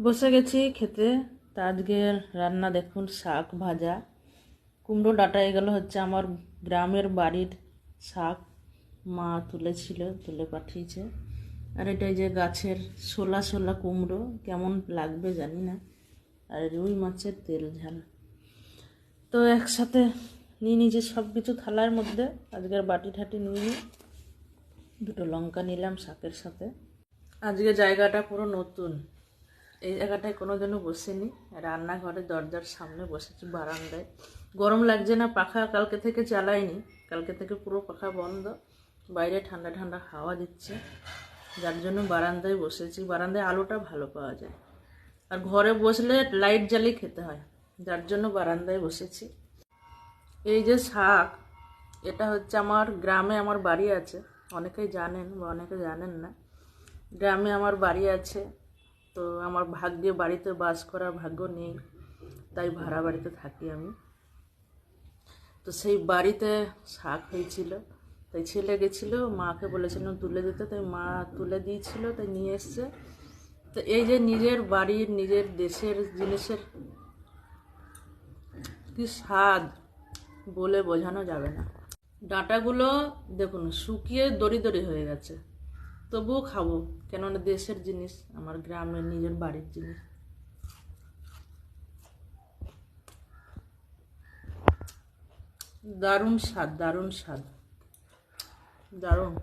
বসে গেছি খেতে। তা আজকের রান্না দেখুন, শাক ভাজা, কুমড়ো ডাঁটা। এগুলো হচ্ছে আমার গ্রামের বাড়ির শাক, মা তুলে পাঠিয়েছে। আর এটাই যে গাছের শোলা শোলা কুমড়ো, কেমন লাগবে জানি না। আর রুই মাছের তেল ঝাল। তো একসাথে নিয়ে নিয়েছি সব কিছু থালার মধ্যে। আজকের বাটি ঠাটি নিয়ে দুটো লঙ্কা নিলাম শাকের সাথে। আজকে জায়গাটা পুরো নতুন, এই জায়গাটায় কোনোদিনও বসিনি। রান্নাঘরের দরজার সামনে বসেছি, বারান্দায়। গরম লাগছে না, পাখা কালকে থেকে চালাইনি, কালকে থেকে পুরো পাখা বন্ধ। বাইরে ঠান্ডা ঠান্ডা হাওয়া দিচ্ছে, যার জন্য বারান্দায় বসেছি। বারান্দায় আলোটা ভালো পাওয়া যায়, আর ঘরে বসলে লাইট জ্বালিয়ে খেতে হয়, যার জন্য বারান্দায় বসেছি। এই যে শাক, এটা হচ্ছে আমার গ্রামে আমার বাড়ি আছে। অনেকেই জানেন বা অনেকে জানেন না, গ্রামে আমার বাড়ি আছে। তো আমার ভাগ্যে বাড়িতে বাস করার ভাগ্য নেই, তাই ভাড়া বাড়িতে থাকি আমি। তো সেই বাড়িতে শাক হয়েছিল, তাই ছেলে গেছিলো, মাকে বলেছিলাম তুলে দিতে, তাই মা তুলে দিয়েছিল, তাই নিয়ে এসছে। তো এই যে নিজের বাড়ির নিজের দেশের জিনিসের কি স্বাদ বলে বোঝানো যাবে না। ডাঁটাগুলো দেখুন শুকিয়ে দড়ি দড়ি হয়ে গেছে, তবুও খাবো, কেননা দেশের জিনিস, আমার গ্রামের নিজের বাড়ির জিনিস। দারুণ স্বাদ, দারুণ স্বাদ, দারুণ।